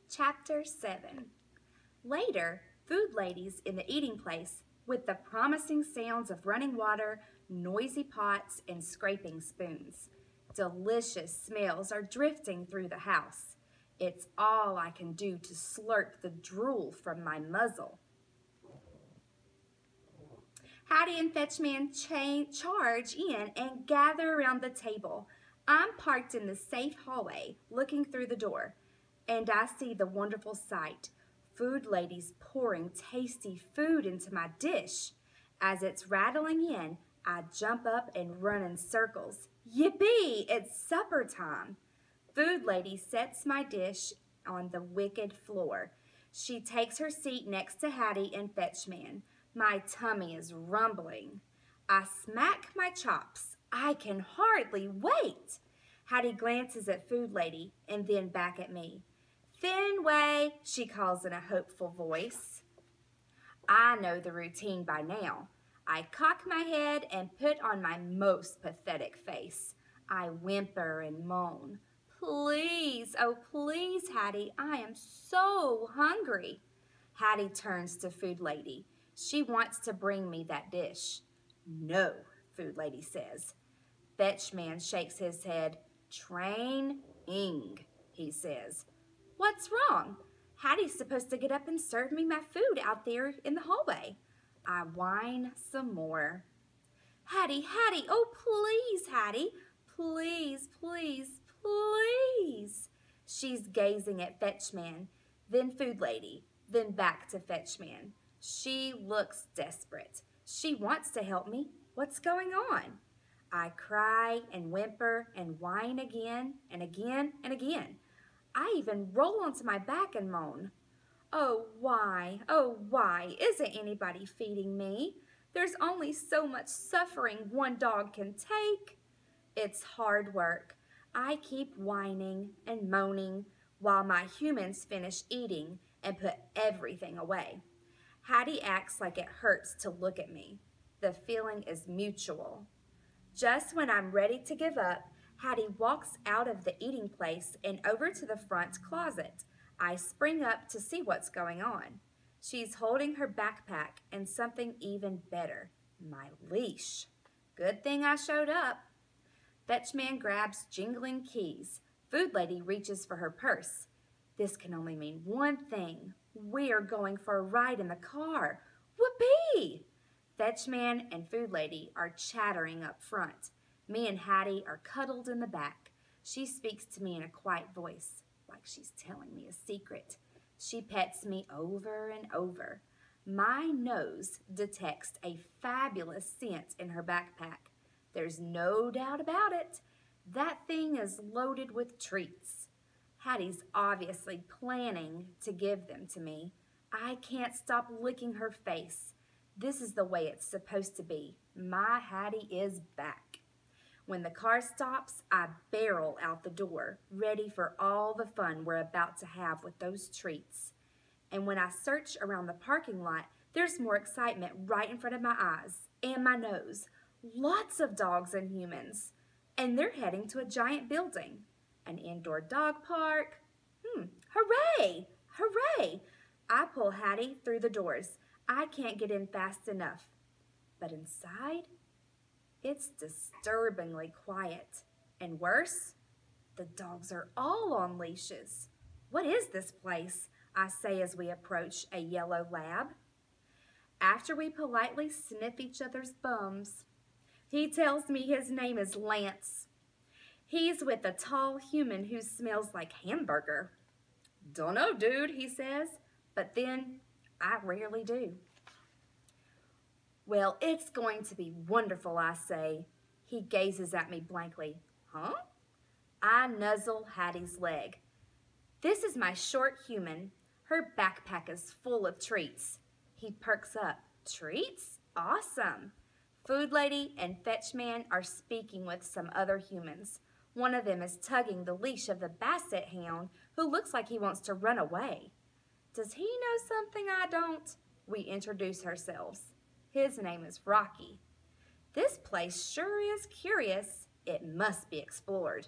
Chapter 7. Later, food ladies in the eating place with the promising sounds of running water, noisy pots, and scraping spoons. Delicious smells are drifting through the house. It's all I can do to slurp the drool from my muzzle. Hattie and Fetchman charge in and gather around the table. I'm parked in the safe hallway, looking through the door, and I see the wonderful sight. Food ladies pouring tasty food into my dish. As it's rattling in, I jump up and run in circles. Yippee! It's supper time. Food lady sets my dish on the wicked floor. She takes her seat next to Hattie and Fetchman. My tummy is rumbling. I smack my chops. I can hardly wait. Hattie glances at Food Lady and then back at me. Fenway, she calls in a hopeful voice. I know the routine by now. I cock my head and put on my most pathetic face. I whimper and moan. Please, oh please, Hattie, I am so hungry. Hattie turns to Food Lady. She wants to bring me that dish. No, Food Lady says. Fetchman shakes his head. Training, he says. What's wrong? Hattie's supposed to get up and serve me my food out there in the hallway. I whine some more. Hattie, oh please, Hattie. Please, please, please. She's gazing at Fetchman, then Food Lady, then back to Fetchman. She looks desperate. She wants to help me. What's going on? I cry and whimper and whine again and again and again. I even roll onto my back and moan. Oh, why isn't anybody feeding me? There's only so much suffering one dog can take. It's hard work. I keep whining and moaning while my humans finish eating and put everything away. Hattie acts like it hurts to look at me. The feeling is mutual. Just when I'm ready to give up, Hattie walks out of the eating place and over to the front closet. I spring up to see what's going on. She's holding her backpack and something even better, my leash. Good thing I showed up. Fetchman grabs jingling keys. Food Lady reaches for her purse. This can only mean one thing. We're going for a ride in the car. Whoopee! Fetchman and Food Lady are chattering up front. Me and Hattie are cuddled in the back. She speaks to me in a quiet voice, like she's telling me a secret. She pets me over and over. My nose detects a fabulous scent in her backpack. There's no doubt about it. That thing is loaded with treats. Hattie's obviously planning to give them to me. I can't stop licking her face. This is the way it's supposed to be. My Hattie is back. When the car stops, I barrel out the door, ready for all the fun we're about to have with those treats. And when I search around the parking lot, there's more excitement right in front of my eyes and my nose. Lots of dogs and humans. And they're heading to a giant building. An indoor dog park. Hooray! Hooray! I pull Hattie through the doors. I can't get in fast enough. But inside, it's disturbingly quiet. And worse, the dogs are all on leashes. What is this place? I say as we approach a yellow lab. After we politely sniff each other's bums, he tells me his name is Lance. He's with a tall human who smells like hamburger. Dunno, dude, he says, but then I rarely do. Well, it's going to be wonderful, I say. He gazes at me blankly. Huh? I nuzzle Hattie's leg. This is my short human. Her backpack is full of treats. He perks up. Treats? Awesome. Food Lady and Fetchman are speaking with some other humans. One of them is tugging the leash of the basset hound who looks like he wants to run away. Does he know something I don't? We introduce ourselves. His name is Rocky. This place sure is curious. It must be explored.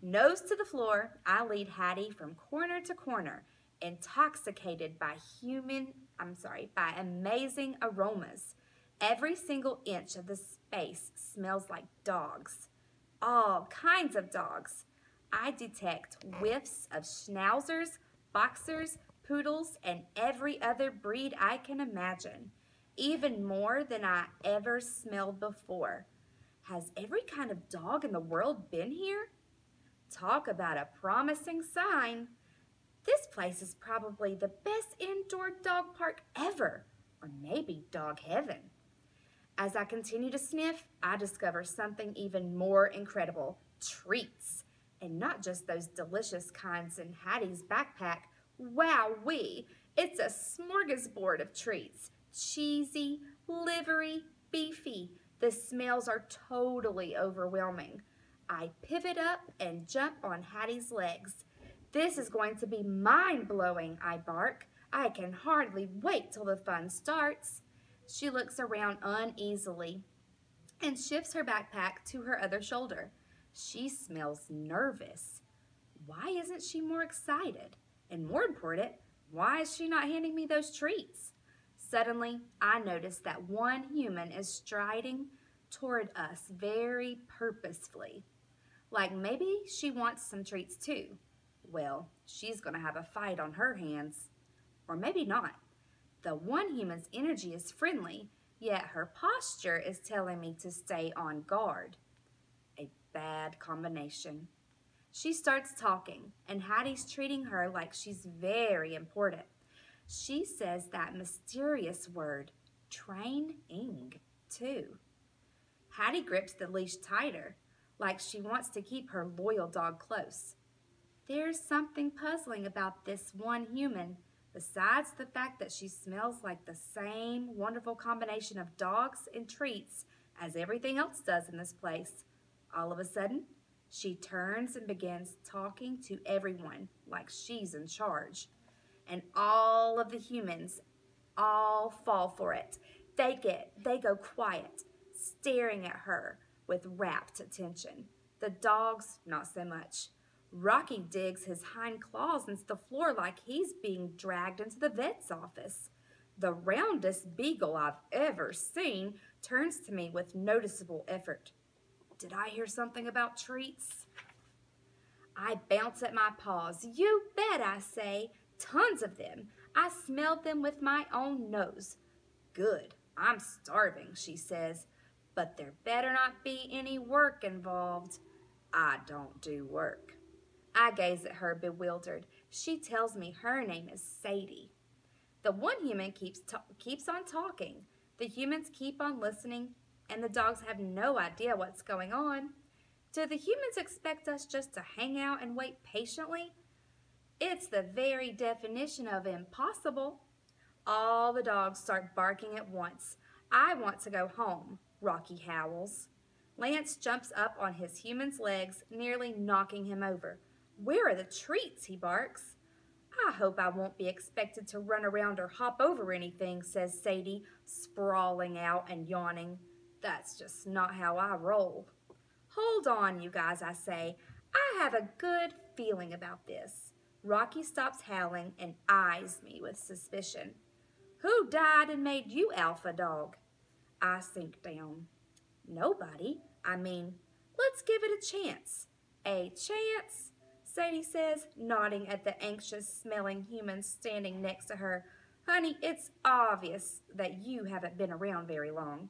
Nose to the floor, I lead Hattie from corner to corner, intoxicated by by amazing aromas. Every single inch of the space smells like dogs. All kinds of dogs. I detect whiffs of schnauzers, boxers, poodles, and every other breed I can imagine. Even more than I ever smelled before. Has every kind of dog in the world been here? Talk about a promising sign. This place is probably the best indoor dog park ever, or maybe dog heaven. As I continue to sniff, I discover something even more incredible, treats. And not just those delicious kinds in Hattie's backpack. Wowee, it's a smorgasbord of treats. Cheesy, livery, beefy. The smells are totally overwhelming. I pivot up and jump on Hattie's legs. This is going to be mind-blowing, I bark. I can hardly wait till the fun starts. She looks around uneasily and shifts her backpack to her other shoulder. She smells nervous. Why isn't she more excited? And more important, why is she not handing me those treats? Suddenly, I notice that one human is striding toward us very purposefully. Like maybe she wants some treats too. Well, she's going to have a fight on her hands. Or maybe not. The one human's energy is friendly, yet her posture is telling me to stay on guard. A bad combination. She starts talking, and Hattie's treating her like she's very important. She says that mysterious word, training, too. Hattie grips the leash tighter, like she wants to keep her loyal dog close. There's something puzzling about this one human, besides the fact that she smells like the same wonderful combination of dogs and treats as everything else does in this place. All of a sudden, she turns and begins talking to everyone like she's in charge. And all of the humans all fall for it. They go quiet, staring at her with rapt attention. The dogs, not so much. Rocky digs his hind claws into the floor like he's being dragged into the vet's office. The roundest beagle I've ever seen turns to me with noticeable effort. Did I hear something about treats? I bounce at my paws. You bet, I say. Tons of them. I smelled them with my own nose. Good. I'm starving, she says. But there better not be any work involved. I don't do work. I gaze at her bewildered. She tells me her name is Sadie. The one human keeps on talking. The humans keep on listening, and the dogs have no idea what's going on. Do the humans expect us just to hang out and wait patiently? It's the very definition of impossible. All the dogs start barking at once. I want to go home, Rocky howls. Lance jumps up on his human's legs, nearly knocking him over. Where are the treats? He barks. I hope I won't be expected to run around or hop over anything, says Sadie, sprawling out and yawning. That's just not how I roll. Hold on, you guys, I say. I have a good feeling about this. Rocky stops howling and eyes me with suspicion. Who died and made you alpha dog? I sink down. Nobody. I mean, let's give it a chance. A chance? Sadie says, nodding at the anxious-smelling human standing next to her. Honey, it's obvious that you haven't been around very long.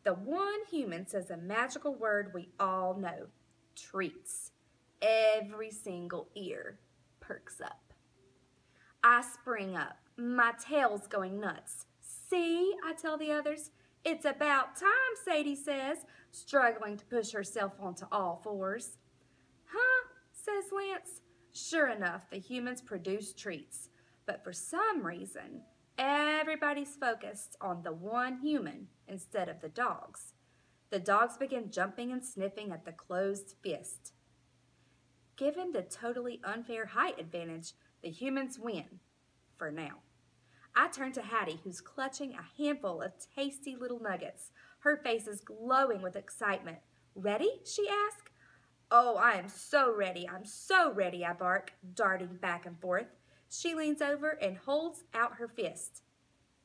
The one human says a magical word we all know. Treats. Every single ear perks up. I spring up. My tail's going nuts. See, I tell the others. It's about time, Sadie says, struggling to push herself onto all fours. Huh? Says Lance. Sure enough, the humans produce treats. But for some reason, everybody's focused on the one human instead of the dogs. The dogs begin jumping and sniffing at the closed fist. Given the totally unfair height advantage, the humans win. For now. I turn to Hattie, who's clutching a handful of tasty little nuggets. Her face is glowing with excitement. Ready? She asks. Oh, I am so ready, I bark, darting back and forth. She leans over and holds out her fist.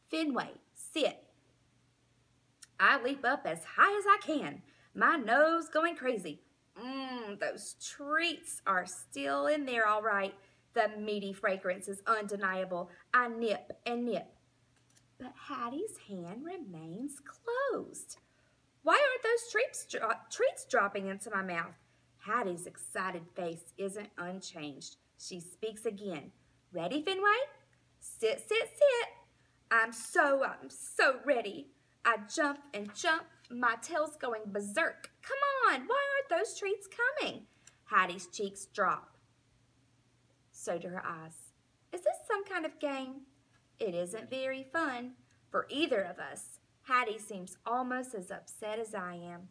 Fenway, sit. I leap up as high as I can, my nose going crazy. Those treats are still in there all right. The meaty fragrance is undeniable. I nip and nip. But Hattie's hand remains closed. Why aren't those treats dropping into my mouth? Hattie's excited face isn't unchanged. She speaks again. Ready, Fenway? Sit, sit, sit. I'm so ready. I jump and jump, my tail's going berserk. Come on, why aren't those treats coming? Hattie's cheeks drop. So do her eyes. Is this some kind of game? It isn't very fun for either of us. Hattie seems almost as upset as I am.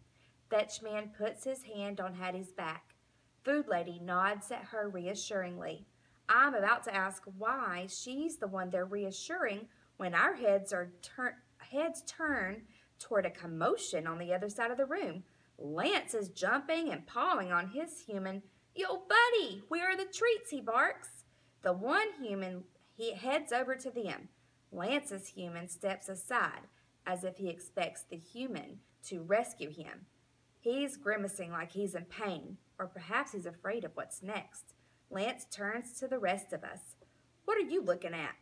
Fetchman puts his hand on Hattie's back. Food Lady nods at her reassuringly. I'm about to ask why she's the one they're reassuring when our heads turn toward a commotion on the other side of the room. Lance is jumping and pawing on his human. Yo, buddy, where are the treats, he barks. The one human heads over to them. Lance's human steps aside as if he expects the human to rescue him. He's grimacing like he's in pain, or perhaps he's afraid of what's next. Lance turns to the rest of us. What are you looking at?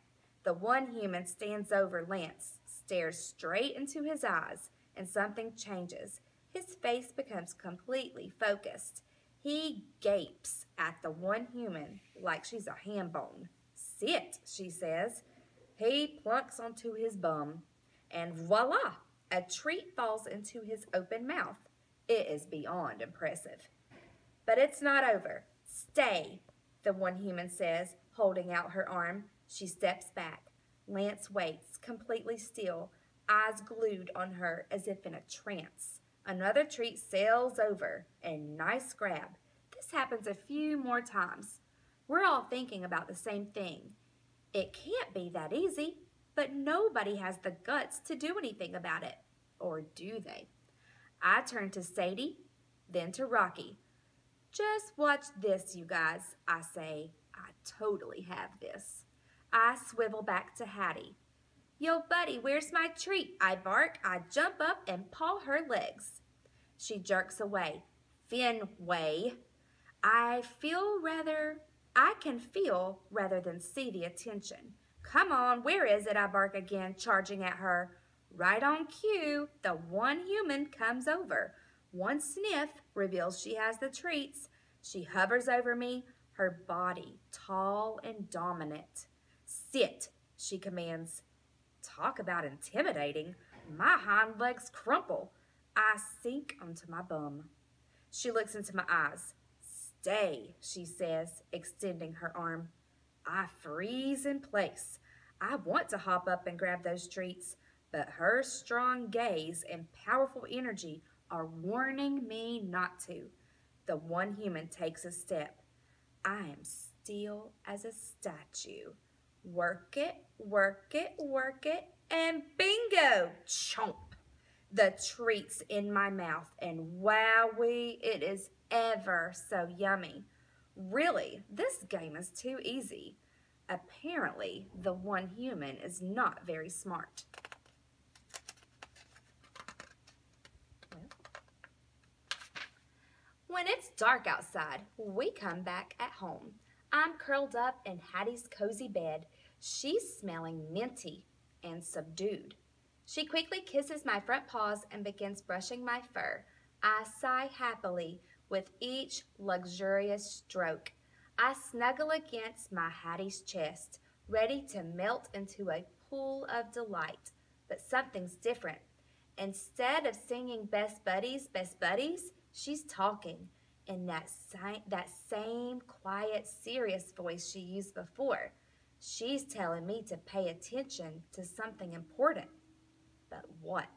The one human stands over Lance, stares straight into his eyes, and something changes. His face becomes completely focused. He gapes at the one human like she's a ham bone. Sit, she says. He plunks onto his bum, and voila, a treat falls into his open mouth. It is beyond impressive. But it's not over. Stay, the one human says, holding out her arm. She steps back. Lance waits, completely still, eyes glued on her as if in a trance. Another treat sails over, and nice grab. This happens a few more times. We're all thinking about the same thing. It can't be that easy, but nobody has the guts to do anything about it. Or do they? I turn to Sadie, then to Rocky. Just watch this, you guys, I say. I totally have this. I swivel back to Hattie. Yo, buddy, where's my treat? I bark. I jump up and paw her legs. She jerks away. Fenway. I can feel rather than see the attention. Come on, where is it? I bark again, charging at her. Right on cue, the one human comes over. One sniff reveals she has the treats. She hovers over me, her body tall and dominant. Sit, she commands. Talk about intimidating. My hind legs crumple. I sink onto my bum. She looks into my eyes. Stay, she says, extending her arm. I freeze in place. I want to hop up and grab those treats, but her strong gaze and powerful energy are warning me not to. The one human takes a step. I am still as a statue. Work it, work it, work it, and bingo! Chomp! The treat's in my mouth, and wowee, it is ever so yummy. Really, this game is too easy. Apparently, the one human is not very smart. When it's dark outside, we come back at home. I'm curled up in Hattie's cozy bed. She's smelling minty and subdued. She quickly kisses my front paws and begins brushing my fur. I sigh happily with each luxurious stroke. I snuggle against my Hattie's chest, ready to melt into a pool of delight. But something's different. Instead of singing best buddies, she's talking in that same quiet, serious voice she used before. She's telling me to pay attention to something important. But what?